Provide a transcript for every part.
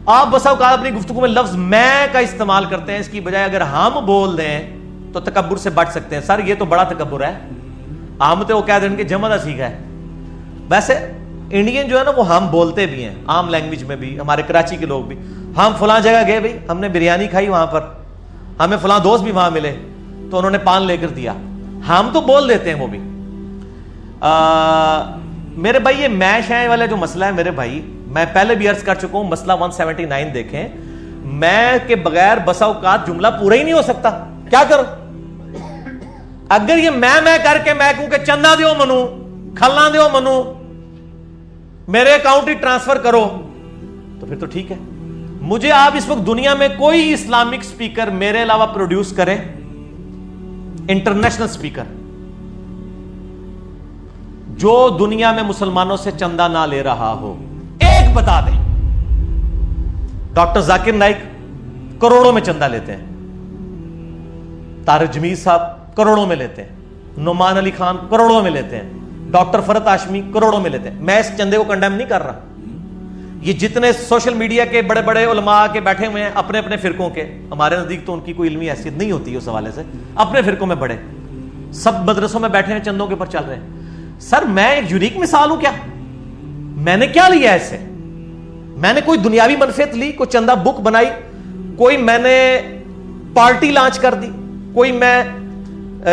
آپ بسا اوقات اپنی گفتگو میں لفظ میں کا استعمال کرتے ہیں، اس کی بجائے اگر ہم بول دیں تو تکبر سے بچ سکتے ہیں. سر یہ تو بڑا تکبر ہے، ہم تو وہ کہہ دیں کہ جمع سیکھا ہے. ویسے انڈین جو ہے نا وہ ہم بولتے بھی ہیں عام لینگویج میں بھی، ہمارے کراچی کے لوگ بھی. ہم فلاں جگہ گئے بھائی، ہم نے بریانی کھائی وہاں پر، ہمیں فلاں دوست بھی وہاں ملے تو انہوں نے پان لے کر دیا، ہم تو بول دیتے ہیں وہ بھی. میرے بھائی یہ میں شائع والا جو مسئلہ ہے میرے بھائی، میں پہلے بھی عرض کر چکا ہوں، مسئلہ 179 دیکھیں. میں کے بغیر بسا اوقات جملہ پورا ہی نہیں ہو سکتا. کیا کرو اگر یہ میں کر کے میں کہوں کہ چندہ دیو منو، کھلا دیو منو، میرے اکاؤنٹ ہی ٹرانسفر کرو، تو پھر تو ٹھیک ہے. مجھے آپ اس وقت دنیا میں کوئی اسلامک سپیکر میرے علاوہ پروڈیوس کریں، انٹرنیشنل سپیکر جو دنیا میں مسلمانوں سے چندہ نہ لے رہا ہو، ایک بتا دیں. ڈاکٹر ذاکر نائک کروڑوں میں چندہ لیتے ہیں، طارق جمیل صاحب کروڑوں میں لیتے ہیں، نعمان علی خان کروڑوں میں لیتے ہیں، ڈاکٹر فرحت ہاشمی کروڑوں میں لیتے ہیں. میں اس چندے کو کنڈیم نہیں کر رہا. یہ جتنے سوشل میڈیا کے بڑے بڑے علماء کے بیٹھے ہوئے ہیں اپنے اپنے فرقوں کے، ہمارے نزدیک تو ان کی کوئی علمی حیثیت نہیں ہوتی اس حوالے سے، اپنے فرقوں میں بڑے سب مدرسوں میں بیٹھے ہیں، چندوں کے اوپر چل رہے ہیں. سر میں ایک یونیک مثال ہوں کیا؟ میں نے کیا لیا اس سے؟ میں نے کوئی دنیاوی منفعت لی، کوئی چندہ بک بنائی، کوئی میں نے پارٹی لانچ کر دی، کوئی میں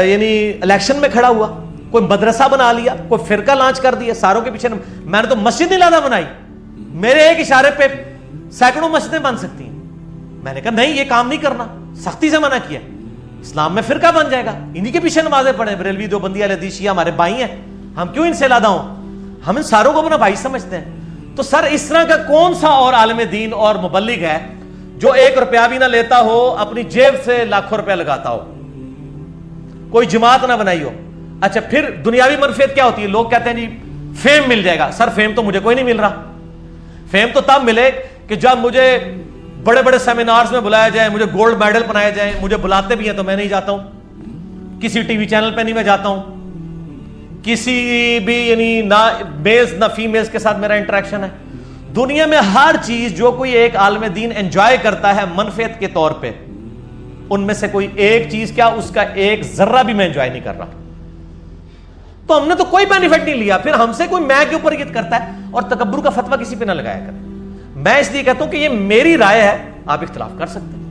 یعنی الیکشن میں کھڑا ہوا، کوئی مدرسہ بنا لیا، کوئی فرقہ لانچ کر دیا ساروں کے پیچھے. میں نے تو مسجد نہیں زیادہ بنائی، میرے ایک اشارے پہ سینکڑوں مسجدیں بن سکتی ہیں. میں نے کہا نہیں یہ کام نہیں کرنا، سختی سے منع کیا. اسلام میں فرقہ بن جائے گا، انہی کے پیچھے نمازیں پڑھیں، بریلوی دیوبندی اہل حدیث شیعہ ہمارے بھائی ہیں، ہم کیوں ان سے علیحدہ ہوں؟ ہم ان ساروں کو اپنا بھائی سمجھتے ہیں. تو سر اس طرح کا کون سا اور عالم دین اور مبلغ ہے جو 1 روپیہ بھی نہ لیتا ہو، اپنی جیب سے لاکھوں روپیہ لگاتا ہو، کوئی جماعت نہ بنائی ہو؟ اچھا پھر دنیاوی منفعت کیا ہوتی ہے؟ لوگ کہتے ہیں جی فیم مل جائے گا. سر فیم تو مجھے کوئی نہیں مل رہا. فیم تو تب ملے کہ جب مجھے بڑے بڑے سیمینارز میں بلایا جائے، مجھے گولڈ میڈل بنائے جائیں. مجھے بلاتے بھی ہیں تو میں نہیں جاتا ہوں، کسی ٹی وی چینل پہ نہیں میں جاتا ہوں، کسی بھی یعنی نہ میلز نہ فیمیلز کے ساتھ میرا انٹریکشن ہے. دنیا میں ہر چیز جو کوئی ایک عالم دین انجوائے کرتا ہے منفعت کے طور پہ، ان میں سے کوئی ایک چیز کیا اس کا ایک ذرہ بھی میں انجوائے نہیں کر رہا. تو ہم نے تو کوئی بینیفٹ نہیں لیا. پھر ہم سے کوئی میں کے اوپر عید کرتا ہے اور تکبر کا فتویٰ کسی پہ نہ لگایا کرے. میں اس لیے کہتا ہوں کہ یہ میری رائے ہے، آپ اختلاف کر سکتے ہیں.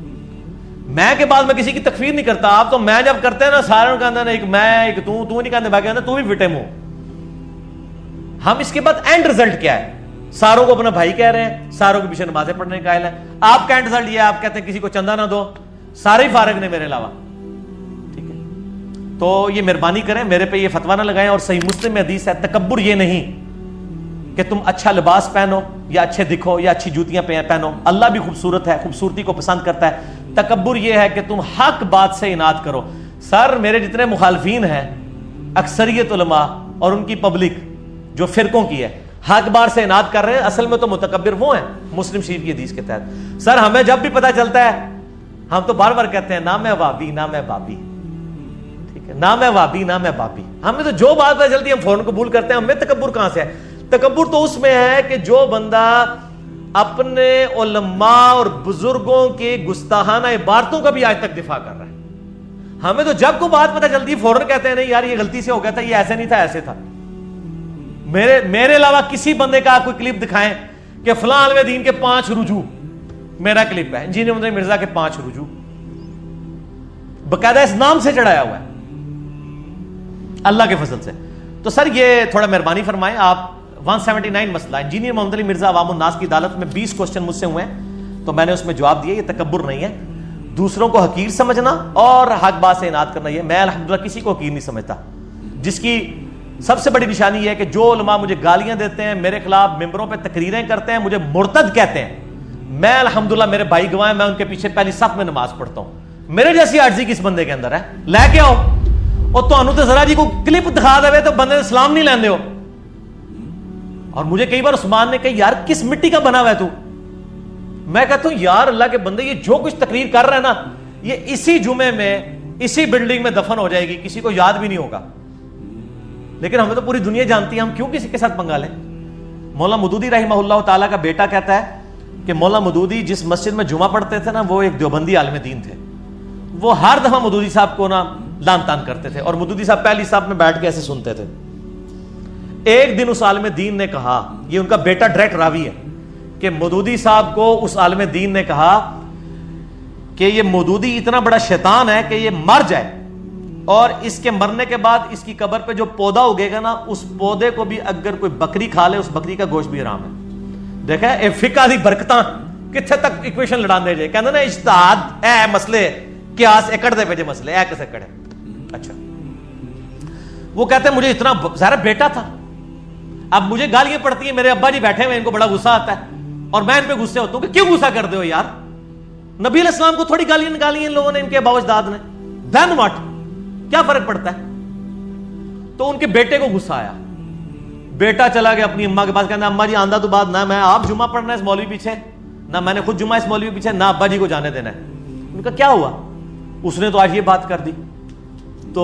میں کے بعد میں کسی کی تکفیر نہیں کرتا. آپ تو میں جب کرتے ہیں نا سارے کہتے ہیں ایک میں ایک تو نہیں کہتے باقی تو بھی فٹے منہ. ہم اس کے بعد اینڈ رزلٹ کیا ہے؟ ساروں کو اپنا بھائی کہہ رہے ہیں، ساروں کے پیچھے نمازیں پڑھنے کا قائل ہیں. آپ کا اینڈ رزلٹ یہ ہے، آپ کہتے ہیں کسی کو چندہ نہ دو، سارے ہی فارغ نے میرے علاوہ. ٹھیک ہے، تو یہ مہربانی کریں میرے پہ یہ فتویٰ نہ لگائیں. اور صحیح مسلم میں حدیث ہے تکبر یہ نہیں کہ تم اچھا لباس پہنو یا اچھے دکھو یا اچھی جوتیاں پہنو. اللہ بھی خوبصورت ہے، خوبصورتی کو پسند کرتا ہے. تکبر یہ ہے کہ تم حق بات سے اناد کرو. سر میرے جتنے مخالفین ہیں اکثریت علماء اور ان کی پبلک جو فرقوں کی ہے حق بار سے اناد کر رہے ہیں، اصل میں تو متکبر وہ ہیں مسلم شریف کی حدیث کے تحت. سر ہمیں جب بھی پتہ چلتا ہے ہم تو بار بار کہتے ہیں نہ میں وابی نہ میں بابی، ٹھیک ہے، نہ میں وابی نہ میں بابی. ہمیں تو جو بات پتہ چلتی ہے ہم فوراً قبول کرتے ہیں. ہمیں تکبر کہاں سے ہے؟ تکبر تو اس میں ہے کہ جو بندہ اپنے علماء اور بزرگوں کے گستاخانہ عبارتوں کا بھی آج تک دفاع کر رہا ہے. ہمیں تو جب کو بات پتہ چلتی ہے فوراً کہتے ہیں نہیں یار یہ غلطی سے ہو گیا تھا، یہ ایسے نہیں تھا ایسے تھا. میرے علاوہ کسی بندے کا کوئی کلپ دکھائیں کہ فلاں عالم دین کے 5 رجوع، میرا کلپ ہے انجینئر محمد مرزا کے 5 رجوع باقاعدہ اس نام سے چڑھایا ہوا ہے اللہ کے فضل سے. تو سر یہ تھوڑا مہربانی فرمائیں آپ. 179 مسئلہ انجینئر محمد علی مرزا عوام الناس کی عدالت میں 20 کوسچن مجھ سے ہوئے ہیں تو میں نے اس میں جواب دیا. یہ تکبر نہیں ہے، دوسروں کو حقیر سمجھنا اور حق بات سے اناد کرنا. یہ میں الحمدللہ کسی کو حقیر نہیں سمجھتا. جس کی سب سے بڑی نشانی یہ ہے کہ جو علماء مجھے گالیاں دیتے ہیں، میرے خلاف ممبروں پہ تقریریں کرتے ہیں، مجھے مرتد کہتے ہیں، میں الحمدللہ میرے بھائی گواہ ہیں، میں ان کے پیچھے پہلی صف میں نماز پڑھتا ہوں. میرے جیسی عاجزی کس بندے کے اندر ہے؟ لے کے آؤ. اور تو ذرا جی کو کلپ دکھا دے تو بندے سلام نہیں لیندے ہو. اور مجھے کئی بار عثمان نے کہا یار کس مٹی کا بنا ہوا ہے تو؟ میں کہتا ہوں یار اللہ کے بندے یہ جو کچھ تقریر کر رہا ہے نا یہ اسی جمعے میں اسی بلڈنگ میں دفن ہو جائے گی، کسی کو یاد بھی نہیں ہوگا. لیکن ہمیں تو پوری دنیا جانتی ہے، ہم کیوں کسی کے ساتھ پنگا لیں؟ مولانا مودودی رحمہ اللہ تعالیٰ کا بیٹا کہتا ہے کہ مولا مودودی جس مسجد میں جمعہ پڑھتے تھے نا وہ ایک دیوبندی عالم دین تھے. وہ ہر دفعہ مودودی صاحب کو نا لان تان کرتے تھے اور مودودی صاحب پہلی صاحب میں بیٹھ کے ایسے سنتے تھے. ایک دن اس عالم دین نے کہا, یہ ان کا بیٹا ڈائریکٹ راوی ہے, کہ مودودی صاحب کو اس عالم دین نے کہا کہ یہ مودودی اتنا بڑا شیطان ہے کہ یہ مر جائے اور اس کے مرنے کے بعد اس کی قبر پہ جو پودا اگے گا نا اس پودے کو بھی اگر کوئی بکری کھا لے اس بکری کا گوشت بھی حرام ہے. دیکھا اے فقہ دی برکتاں کتنے تک ایکویشن لڑان دے جائے, کہندے نا اجتہاد اے مسئلے قیاس اکڑ دے پہ جے مسئلے اے کسے کڑے. اچھا وہ کہتے ہیں مجھے اتنا ظاہر بیٹا تھا, اب مجھے گالیاں پڑتی ہیں, میرے ابا جی بیٹھے ہوئے ان کو بڑا غصہ آتا ہے اور میں ان پہ غصے ہوتا ہوں کہ کیوں غصہ کر دے ہو یار, نبی علیہ السلام کو تھوڑی گالیاں نکالی ہیں ان لوگوں نے, ان کے ابا اجداد نے, دین واٹ, کیا فرق پڑتا ہے. تو ان کے بیٹے کو غصہ آیا, بیٹا چلا گیا اپنی اماں کے پاس, کہنا اماں جی آندہ تو بات نہ میں آپ جمعہ پڑھنا ہے اس مولوی پیچھے, نہ میں نے خود جمعہ اس مولوی پیچھے, نہ ابا جی کو جانے دینا ہے. ان کا کیا ہوا, اس نے تو آج یہ بات کر دی. تو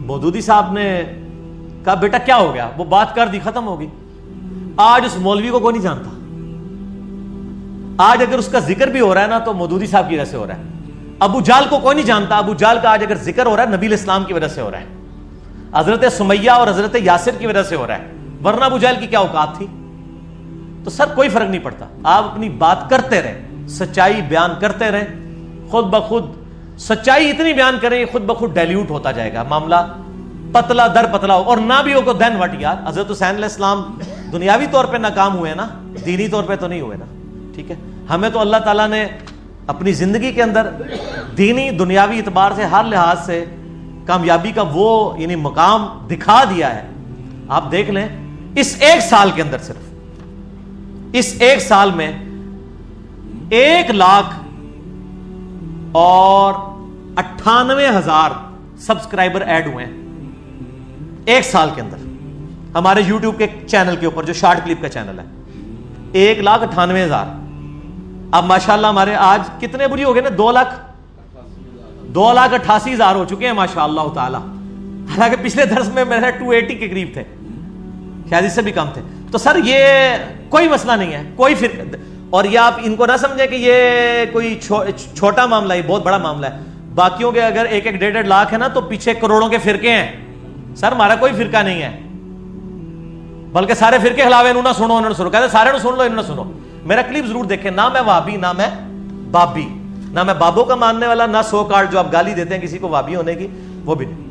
مودودی صاحب نے کہا بیٹا کیا ہو گیا, وہ بات کر دی, ختم ہو گئی. آج اس مولوی کو کوئی نہیں جانتا. آج اگر اس کا ذکر بھی ہو رہا ہے نا تو مودودی صاحب کی وجہ سے ہو رہا ہے. ابو جال کو کوئی نہیں جانتا, ابو جال کا آج اگر ذکر ہو رہا ہے نبی علیہ السلام کی وجہ سے ہو رہا ہے, حضرت سمیہ اور حضرت یاسر کی وجہ سے ہو رہا ہے, ورنہ ابو جال کی کیا اوقات تھی. تو سر کوئی فرق نہیں پڑتا, آپ اپنی بات کرتے رہیں, سچائی بیان کرتے رہیں, خود بخود سچائی اتنی بیان کریں خود بخود ڈیلیوٹ ہوتا جائے گا, معاملہ پتلا در پتلا ہو. اور نہ بھی ہو کو دین وٹ یار, حضرت حسین علیہ السلام دنیاوی طور پہ ناکام ہوئے نا, دینی طور پہ تو نہیں ہوئے نا. ٹھیک ہے, ہمیں تو اللہ تعالیٰ نے اپنی زندگی کے اندر دینی دنیاوی اعتبار سے ہر لحاظ سے کامیابی کا وہ یعنی مقام دکھا دیا ہے. آپ دیکھ لیں اس ایک سال کے اندر, صرف اس ایک سال میں 1,98,000 سبسکرائبر ایڈ ہوئے ہیں ایک سال کے اندر ہمارے یوٹیوب کے چینل کے اوپر, جو شارٹ کلپ کا چینل ہے. 1,98,000. اب ماشاءاللہ ہمارے آج کتنے بری ہو گئے نا, 2,88,000 ہو چکے ہیں ماشاءاللہ تعالی. حالانکہ پچھلے درس میں میرے 280 کے قریب تھے, شاید اس سے بھی کم تھے. تو سر یہ کوئی مسئلہ نہیں ہے, کوئی فرق. اور یہ آپ ان کو نہ سمجھیں کہ یہ کوئی چھوٹا معاملہ ہے, بہت بڑا معاملہ ہے. باقیوں کے اگر 1-1.5 لاکھ ہے نا تو پیچھے کروڑوں کے فرقے ہیں. سر ہمارا کوئی فرقہ نہیں ہے, بلکہ سارے فرقے خلاف انہوں نہ سنو انہوں نے سنو, کہتے سارے نو سن لو انہوں نے سنو. میرا کلپ ضرور دیکھیں, نہ میں وابی نہ میں بابی, نہ میں بابوں کا ماننے والا, نہ سو کارڈ جو آپ گالی دیتے ہیں کسی کو وابی ہونے کی, وہ بھی نہیں.